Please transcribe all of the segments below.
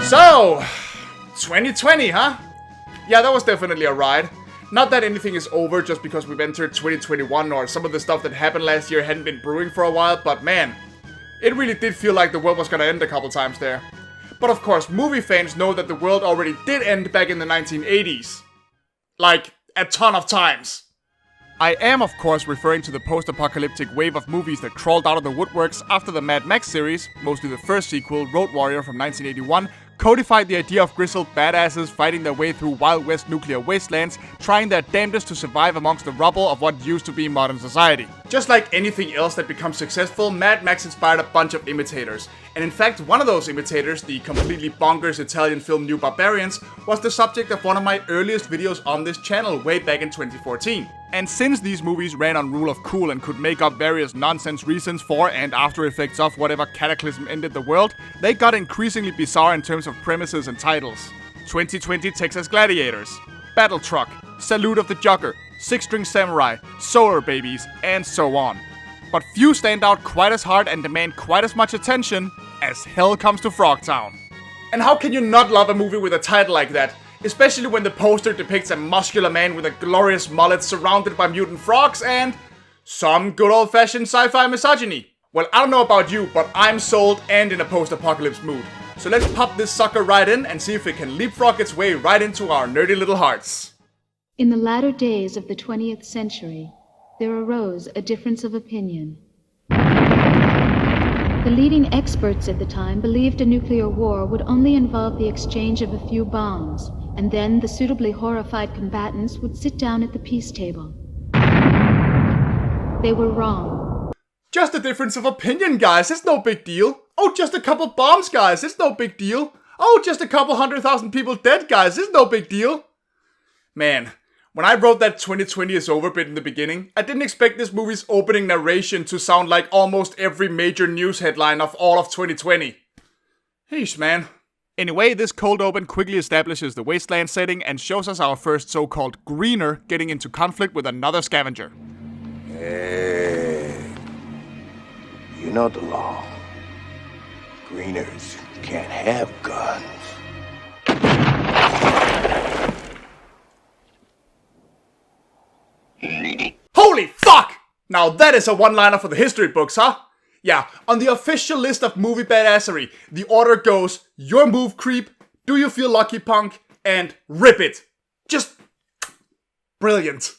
So, 2020, huh? Yeah, that was definitely a ride. Not that anything is over just because we've entered 2021 or some of the stuff that happened last year hadn't been brewing for a while, but man, it really did feel like the world was gonna end a couple times there. But of course, movie fans know that the world already did end back in the 1980s. Like, a ton of times. I am, of course, referring to the post-apocalyptic wave of movies that crawled out of the woodworks after the Mad Max series, mostly the first sequel, Road Warrior from 1981, codified the idea of grizzled badasses fighting their way through Wild West nuclear wastelands, trying their damnedest to survive amongst the rubble of what used to be modern society. Just like anything else that becomes successful, Mad Max inspired a bunch of imitators. And in fact, one of those imitators, the completely bonkers Italian film New Barbarians, was the subject of one of my earliest videos on this channel way back in 2014. And since these movies ran on rule of cool and could make up various nonsense reasons for and after effects of whatever cataclysm ended the world, they got increasingly bizarre in terms of premises and titles. 2020 Texas Gladiators, Battle Truck, Salute of the Jugger, Six String Samurai, Solar Babies, and so on. But few stand out quite as hard and demand quite as much attention as Hell Comes to Frogtown. And how can you not love a movie with a title like that? Especially when the poster depicts a muscular man with a glorious mullet surrounded by mutant frogs and some good old-fashioned sci-fi misogyny. Well, I don't know about you, but I'm sold and in a post-apocalypse mood. So let's pop this sucker right in and see if it can leapfrog its way right into our nerdy little hearts. In the latter days of the 20th century, there arose a difference of opinion. The leading experts at the time believed a nuclear war would only involve the exchange of a few bombs, and then the suitably horrified combatants would sit down at the peace table. They were wrong. Just a difference of opinion, guys, it's no big deal. Oh, just a couple bombs, guys, it's no big deal. Oh, just a couple 100,000 people dead, guys, it's no big deal. Man, when I wrote that 2020 is over bit in the beginning, I didn't expect this movie's opening narration to sound like almost every major news headline of all of 2020. Heesh, man. Anyway, this cold open quickly establishes the wasteland setting and shows us our first so-called greener getting into conflict with another scavenger. Hey, you know the law. Greeners can't have guns. Holy fuck! Now that is a one-liner for the history books, huh? Yeah, on the official list of movie badassery, the order goes, your move creep, do you feel lucky punk, and rip it. Just brilliant.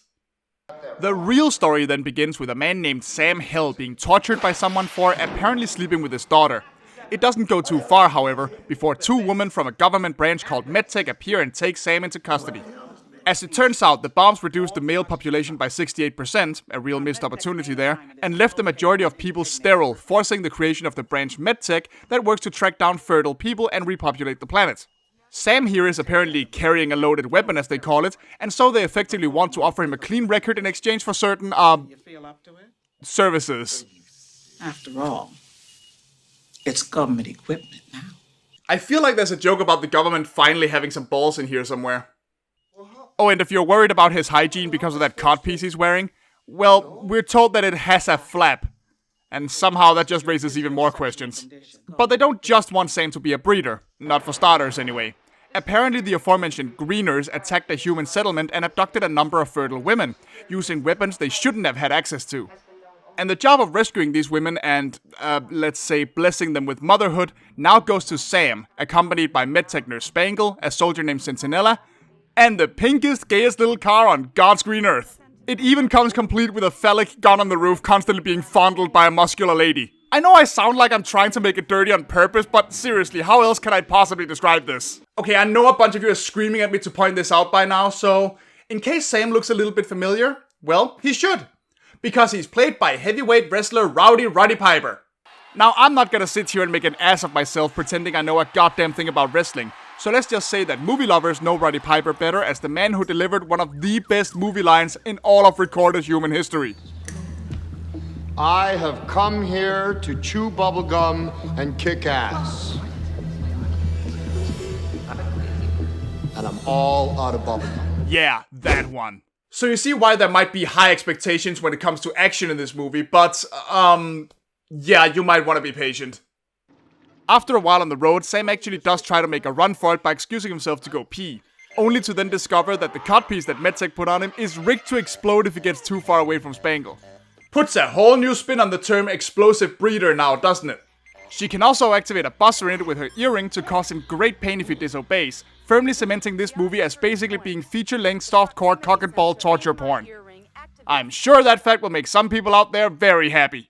The real story then begins with a man named Sam Hill being tortured by someone for apparently sleeping with his daughter. It doesn't go too far, however, before two women from a government branch called MedTech appear and take Sam into custody. As it turns out, the bombs reduced the male population by 68%, a real missed opportunity there, and left the majority of people sterile, forcing the creation of the branch MedTech that works to track down fertile people and repopulate the planet. Sam here is apparently carrying a loaded weapon, as they call it, and so they effectively want to offer him a clean record in exchange for certain, services. After all, it's government equipment now. I feel like there's a joke about the government finally having some balls in here somewhere. Oh, and if you're worried about his hygiene because of that codpiece he's wearing, well, we're told that it has a flap. And somehow that just raises even more questions. But they don't just want Sam to be a breeder. Not for starters, anyway. Apparently the aforementioned greeners attacked a human settlement and abducted a number of fertile women, using weapons they shouldn't have had access to. And the job of rescuing these women and, let's say, blessing them with motherhood now goes to Sam, accompanied by MedTech nurse Spangle, a soldier named Sentinella, and the pinkest, gayest little car on God's green earth. It even comes complete with a phallic gun on the roof constantly being fondled by a muscular lady. I know I sound like I'm trying to make it dirty on purpose, but seriously, how else can I possibly describe this? Okay, I know a bunch of you are screaming at me to point this out by now, so in case Sam looks a little bit familiar, well, he should. Because he's played by heavyweight wrestler Roddy Piper. Now, I'm not gonna sit here and make an ass of myself pretending I know a goddamn thing about wrestling. So let's just say that movie lovers know Roddy Piper better as the man who delivered one of the best movie lines in all of recorded human history. I have come here to chew bubblegum and kick ass. And I'm all out of bubblegum. Yeah, that one. So you see why there might be high expectations when it comes to action in this movie, but, yeah, you might want to be patient. After a while on the road, Sam actually does try to make a run for it by excusing himself to go pee, only to then discover that the codpiece that MedTech put on him is rigged to explode if he gets too far away from Spangle. Puts a whole new spin on the term explosive breeder now, doesn't it? She can also activate a buzzer in it with her earring to cause him great pain if he disobeys, firmly cementing this movie as basically being feature-length softcore cock and ball torture porn. I'm sure that fact will make some people out there very happy.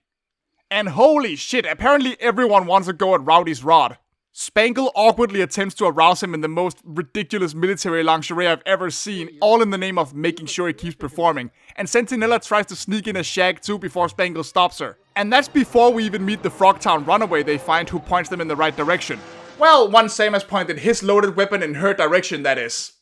And holy shit, apparently everyone wants to go at Roddy's rod. Spangle awkwardly attempts to arouse him in the most ridiculous military lingerie I've ever seen, all in the name of making sure he keeps performing, and Sentinella tries to sneak in a shag too before Spangle stops her. And that's before we even meet the Frogtown runaway they find who points them in the right direction. Well, once Sam has pointed his loaded weapon in her direction, that is.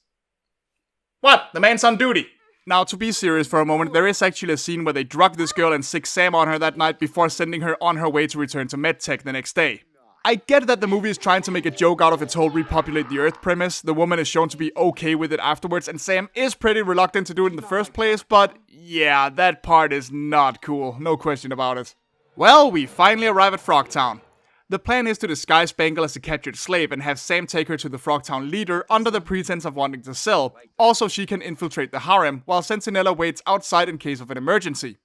What? The man's on duty. Now, to be serious for a moment, there is actually a scene where they drug this girl and sick Sam on her that night before sending her on her way to return to MedTech the next day. I get that the movie is trying to make a joke out of its whole repopulate the Earth premise. The woman is shown to be okay with it afterwards, and Sam is pretty reluctant to do it in the first place, but yeah, that part is not cool, no question about it. Well, we finally arrive at Frogtown. The plan is to disguise Spangle as a captured slave and have Sam take her to the Frogtown leader under the pretense of wanting to sell. Also, she can infiltrate the harem, while Sentinella waits outside in case of an emergency.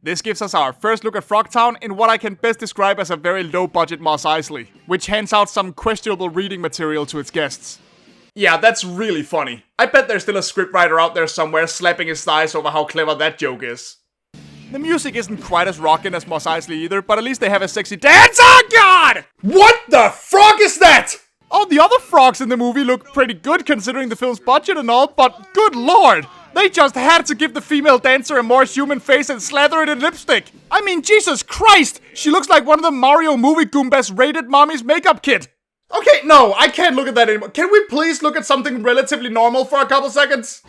This gives us our first look at Frogtown in what I can best describe as a very low-budget Mos Eisley, which hands out some questionable reading material to its guests. Yeah, that's really funny. I bet there's still a scriptwriter out there somewhere slapping his thighs over how clever that joke is. The music isn't quite as rockin' as Mos Eisley either, but at least they have a sexy dance. Oh god! What the frog is that? Oh, the other frogs in the movie look pretty good considering the film's budget and all, but good lord! They just had to give the female dancer a more human face and slather it in lipstick. I mean, Jesus Christ! She looks like one of the Mario movie Goombas rated mommy's makeup kit. Okay, no, I can't look at that anymore. Can we please look at something relatively normal for a couple seconds?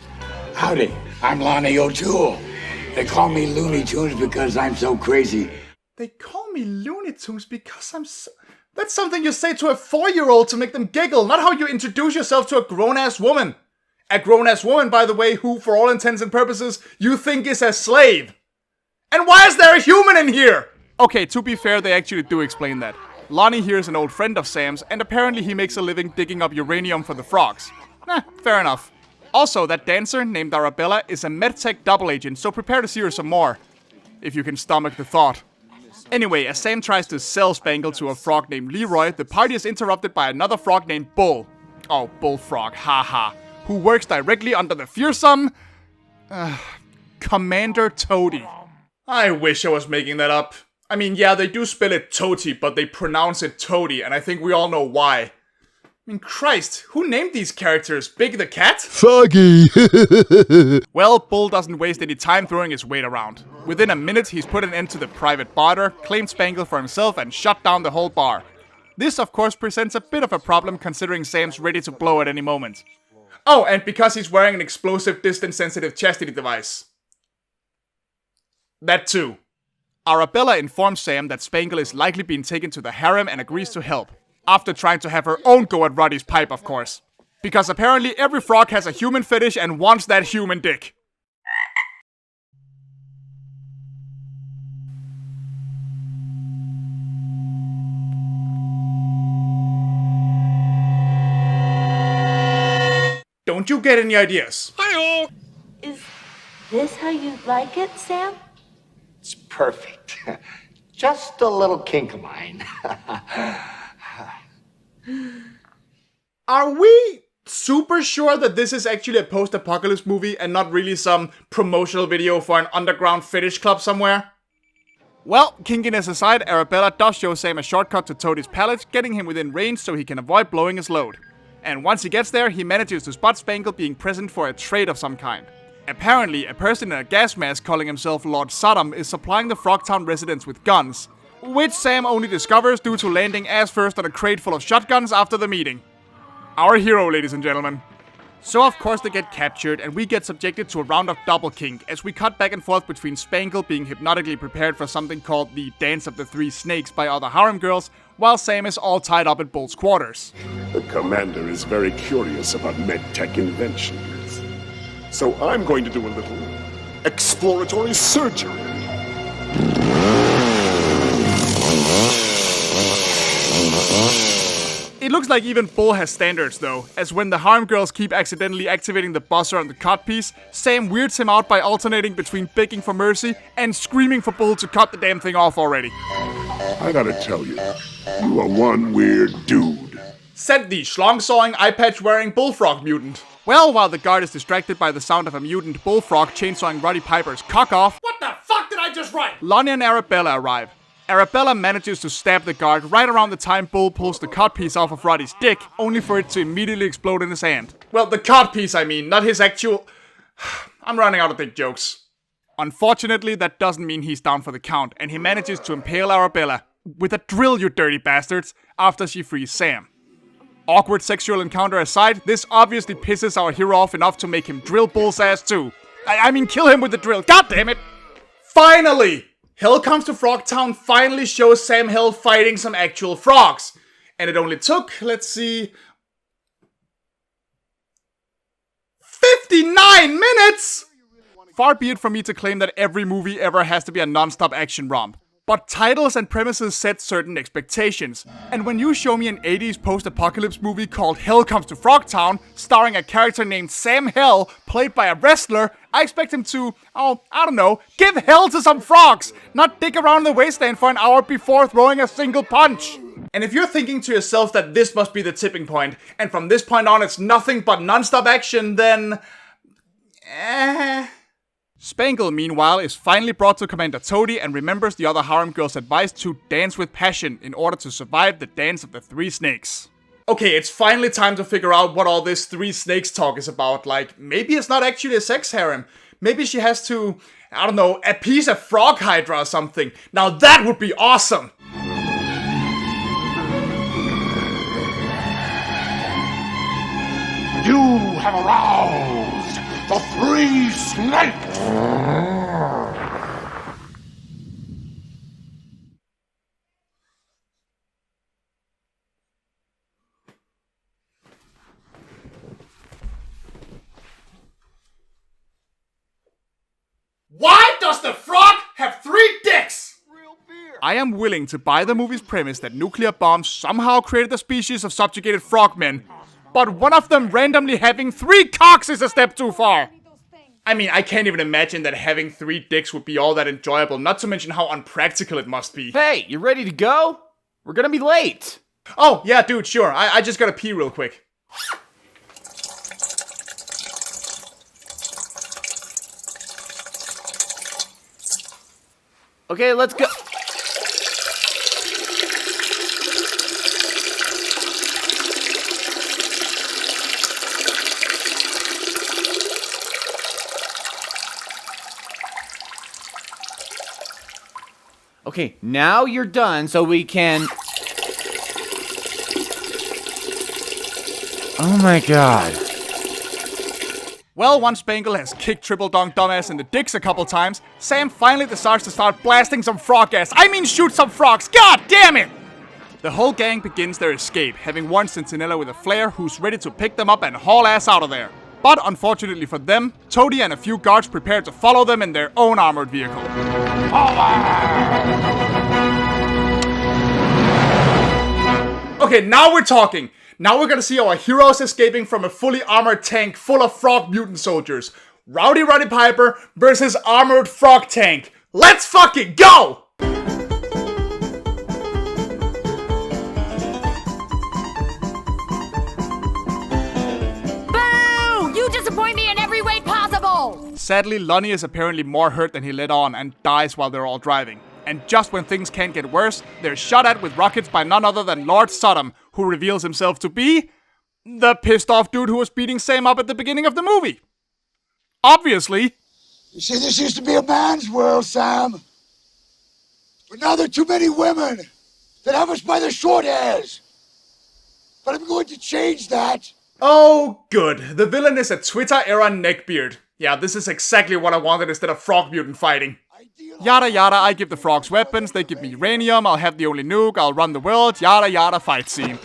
Howdy, I'm Lonnie O'Toole. They call me Looney Tunes because I'm so crazy. They call me Looney Tunes because I'm so... That's something you say to a 4-year-old to make them giggle, not how you introduce yourself to a grown-ass woman. A grown-ass woman, by the way, who, for all intents and purposes, you think is a slave. And why is there a human in here? Okay, to be fair, they actually do explain that. Lonnie here is an old friend of Sam's, and apparently he makes a living digging up uranium for the frogs. Fair enough. Also, that dancer, named Arabella, is a MedTech double agent, so prepare to see her some more. If you can stomach the thought. Anyway, as Sam tries to sell Spangle to a frog named Leroy, the party is interrupted by another frog named Bull. Oh, Bullfrog, haha. Who works directly under the fearsome... Commander Toady. I wish I was making that up. I mean, yeah, they do spell it Toady, but they pronounce it Toady, and I think we all know why. I mean, Christ, who named these characters? Big the Cat? Foggy! Well, Bull doesn't waste any time throwing his weight around. Within a minute, he's put an end to the private barter, claimed Spangle for himself, and shut down the whole bar. This, of course, presents a bit of a problem considering Sam's ready to blow at any moment. Oh, and because he's wearing an explosive, distance-sensitive chastity device. That too. Arabella informs Sam that Spangle is likely being taken to the harem and agrees to help. After trying to have her own go at Roddy's pipe, of course. Because apparently every frog has a human fetish and wants that human dick. Don't you get any ideas? Hi-oh! Is this how you like it, Sam? It's perfect. Just a little kink of mine. Are we super sure that this is actually a post-apocalypse movie and not really some promotional video for an underground fetish club somewhere? Well, kinkiness aside, Arabella does show Sam a shortcut to Toadie's palace, getting him within range so he can avoid blowing his load. And once he gets there, he manages to spot Spangle being present for a trade of some kind. Apparently, a person in a gas mask calling himself Lord Sodom is supplying the Frogtown residents with guns, which Sam only discovers due to landing ass first on a crate full of shotguns after the meeting. Our hero, ladies and gentlemen. So of course they get captured and we get subjected to a round of double kink as we cut back and forth between Spangle being hypnotically prepared for something called the Dance of the Three Snakes by other harem girls, while Sam is all tied up at Bull's quarters. The commander is very curious about medtech inventions. So I'm going to do a little exploratory surgery. It looks like even Bull has standards though, as when the harem girls keep accidentally activating the buzzer on the codpiece, Sam weirds him out by alternating between begging for mercy and screaming for Bull to cut the damn thing off already. I gotta tell you, you are one weird dude. Said the schlong-sawing, eye-patch-wearing bullfrog mutant. Well, while the guard is distracted by the sound of a mutant bullfrog chainsawing Roddy Piper's cock off, what the fuck did I just write? Lonnie and Arabella arrive. Arabella manages to stab the guard right around the time Bull pulls the codpiece off of Roddy's dick, only for it to immediately explode in his hand. Well, the codpiece, I mean, not his actual... I'm running out of dick jokes. Unfortunately, that doesn't mean he's down for the count, and he manages to impale Arabella with a drill, you dirty bastards, after she frees Sam. Awkward sexual encounter aside, this obviously pisses our hero off enough to make him drill Bull's ass too. I mean, kill him with the drill, god damn it! Finally! Hell Comes to Frogtown finally shows Sam Hill fighting some actual frogs. And it only took, let's see... 59 minutes! Far be it from me to claim that every movie ever has to be a non-stop action romp. But titles and premises set certain expectations. And when you show me an 80s post-apocalypse movie called Hell Comes to Frogtown, starring a character named Sam Hell, played by a wrestler, I expect him to, I don't know, give hell to some frogs, not dick around the wasteland for an hour before throwing a single punch. And if you're thinking to yourself that this must be the tipping point, and from this point on it's nothing but non-stop action, then... Spangle, meanwhile, is finally brought to Commander Toady and remembers the other harem girl's advice to dance with passion in order to survive the dance of the three snakes. Okay, it's finally time to figure out what all this three snakes talk is about. Like, maybe it's not actually a sex harem. Maybe she has to, I don't know, appease a frog hydra or something. Now that would be awesome! You have aroused the three snakes! Why does the frog have 3 dicks? I am willing to buy the movie's premise that nuclear bombs somehow created a species of subjugated frogmen, but one of them randomly having 3 cocks is a step too far. I mean, I can't even imagine that having 3 dicks would be all that enjoyable, not to mention how unpractical it must be. Hey, you ready to go? We're gonna be late. Oh, yeah, dude, sure. I just gotta pee real quick. Okay, let's go. Okay, now you're done, so we can... Oh my god. Well, once Spangle has kicked Triple Dong Dumbass in the dicks a couple times, Sam finally decides to start blasting some frog gas. I mean shoot some frogs, god damn it! The whole gang begins their escape, having one sentinella with a flare who's ready to pick them up and haul ass out of there. But unfortunately for them, Toady and a few guards prepare to follow them in their own armored vehicle. Okay, now we're talking. Now we're gonna see our heroes escaping from a fully armored tank full of frog mutant soldiers. Roddy Piper versus armored frog tank. Let's fucking go! Boo! You disappoint me in every way possible! Sadly, Lonnie is apparently more hurt than he let on and dies while they're all driving. And just when things can't get worse, they're shot at with rockets by none other than Lord Sodom, who reveals himself to be the pissed off dude who was beating Sam up at the beginning of the movie. Obviously. You see, this used to be a man's world, Sam. But now there are too many women that have us by the short hairs. But I'm going to change that. Oh, good. The villain is a Twitter-era neckbeard. Yeah, this is exactly what I wanted instead of frog mutant fighting. Yada yada, I give the frogs weapons, they give me uranium, I'll have the only nuke, I'll run the world, yada yada, fight scene.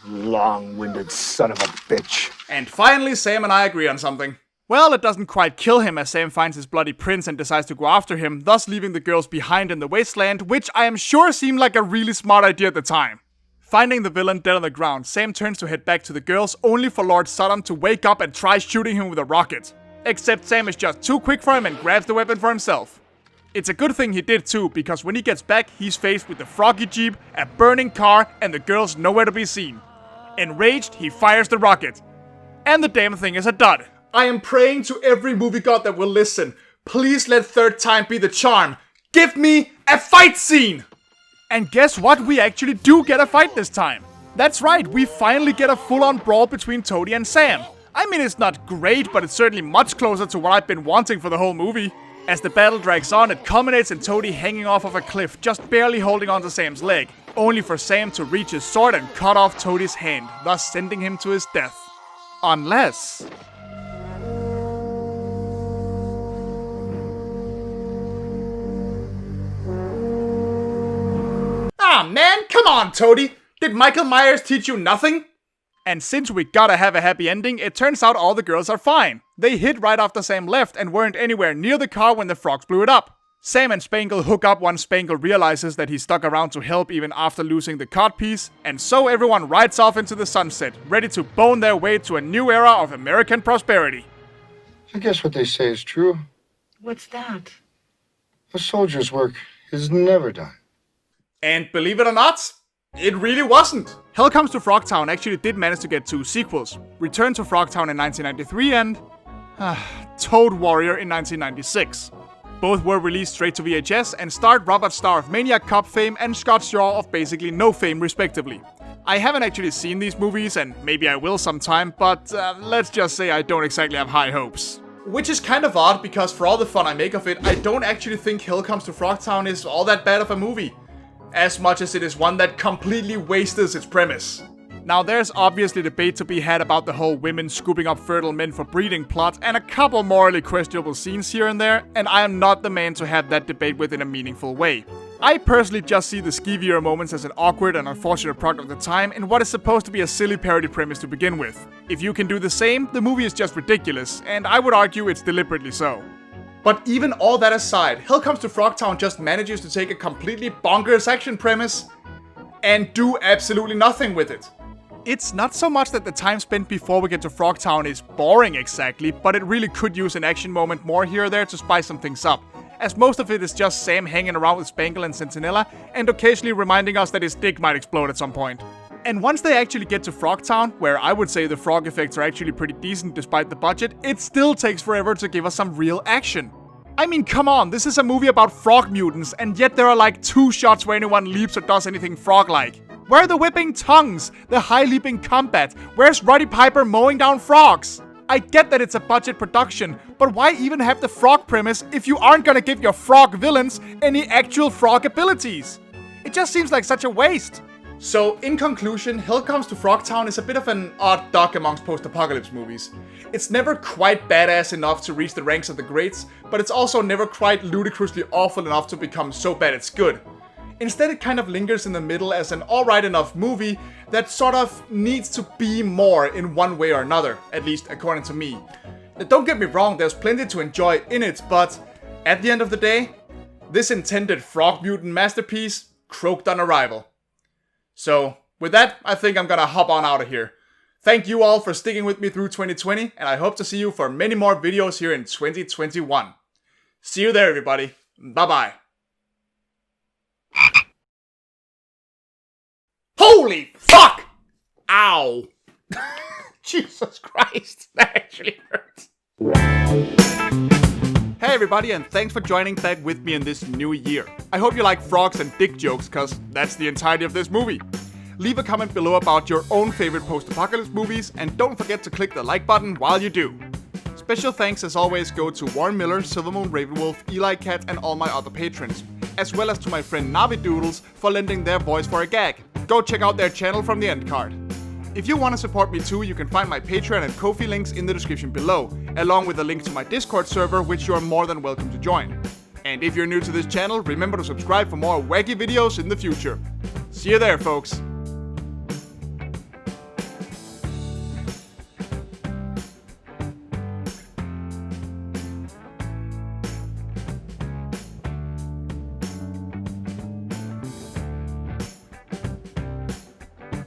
Long-winded son of a bitch. And finally, Sam and I agree on something. Well, it doesn't quite kill him as Sam finds his bloody prince and decides to go after him, thus leaving the girls behind in the wasteland, which I am sure seemed like a really smart idea at the time. Finding the villain dead on the ground, Sam turns to head back to the girls, only for Lord Sodom to wake up and try shooting him with a rocket. Except Sam is just too quick for him and grabs the weapon for himself. It's a good thing he did too, because when he gets back, he's faced with the Froggy Jeep, a burning car, and the girls nowhere to be seen. Enraged, he fires the rocket. And the damn thing is a dud. I am praying to every movie god that will listen. Please let third time be the charm. Give me a fight scene! And guess what? We actually do get a fight this time. That's right, we finally get a full-on brawl between Toady and Sam. I mean, it's not great, but it's certainly much closer to what I've been wanting for the whole movie. As the battle drags on, it culminates in Toady hanging off of a cliff, just barely holding onto Sam's leg, only for Sam to reach his sword and cut off Toady's hand, thus sending him to his death. Unless... Ah man, come on Toady! Did Michael Myers teach you nothing? And since we gotta have a happy ending, it turns out all the girls are fine. They hid right after Sam left and weren't anywhere near the car when the frogs blew it up. Sam and Spangle hook up once Spangle realizes that he stuck around to help even after losing the codpiece, and so everyone rides off into the sunset, ready to bone their way to a new era of American prosperity. I guess what they say is true. What's that? A soldier's work is never done. And believe it or not, it really wasn't. Hell Comes to Frogtown actually did manage to get 2 sequels. Return to Frogtown in 1993 and... Toad Warrior in 1996. Both were released straight to VHS and starred Robert Starr of Maniac Cop fame and Scott Shaw of basically no fame respectively. I haven't actually seen these movies and maybe I will sometime, but let's just say I don't exactly have high hopes. Which is kind of odd because for all the fun I make of it, I don't actually think Hell Comes to Frogtown is all that bad of a movie. As much as it is one that completely wastes its premise. Now there's obviously debate to be had about the whole women scooping up fertile men for breeding plot and a couple morally questionable scenes here and there, and I am not the man to have that debate with in a meaningful way. I personally just see the skeevier moments as an awkward and unfortunate product of the time in what is supposed to be a silly parody premise to begin with. If you can do the same, the movie is just ridiculous, and I would argue it's deliberately so. But even all that aside, Hell Comes to Frogtown just manages to take a completely bonkers action premise and do absolutely nothing with it. It's not so much that the time spent before we get to Frogtown is boring exactly, but it really could use an action moment more here or there to spice some things up, as most of it is just Sam hanging around with Spangle and Centinella and occasionally reminding us that his dick might explode at some point. And once they actually get to Frogtown, where I would say the frog effects are actually pretty decent despite the budget, it still takes forever to give us some real action. I mean, come on, this is a movie about frog mutants, and yet there are like 2 shots where anyone leaps or does anything frog-like. Where are the whipping tongues? The high-leaping combat? Where's Roddy Piper mowing down frogs? I get that it's a budget production, but why even have the frog premise if you aren't gonna give your frog villains any actual frog abilities? It just seems like such a waste. So, in conclusion, Hell Comes to Frogtown is a bit of an odd duck amongst post-apocalypse movies. It's never quite badass enough to reach the ranks of the greats, but it's also never quite ludicrously awful enough to become so bad it's good. Instead, it kind of lingers in the middle as an alright enough movie that sort of needs to be more in one way or another, at least according to me. Now, don't get me wrong, there's plenty to enjoy in it, but at the end of the day, this intended frog mutant masterpiece croaked on arrival. So, with that, I think I'm gonna hop on out of here. Thank you all for sticking with me through 2020, and I hope to see you for many more videos here in 2021. See you there, everybody. Bye-bye. Holy fuck! Ow! Jesus Christ, that actually hurts. Hey everybody, and thanks for joining back with me in this new year. I hope you like frogs and dick jokes, cause that's the entirety of this movie. Leave a comment below about your own favorite post-apocalypse movies, and don't forget to click the like button while you do. Special thanks as always go to Warren Miller, Silvermoon Ravenwolf, Eli Cat, and all my other patrons, as well as to my friend NAVIDOODLEZ for lending their voice for a gag. Go check out their channel from the end card. If you want to support me too, you can find my Patreon and Ko-fi links in the description below, along with a link to my Discord server, which you are more than welcome to join. And if you're new to this channel, remember to subscribe for more wacky videos in the future. See you there, folks.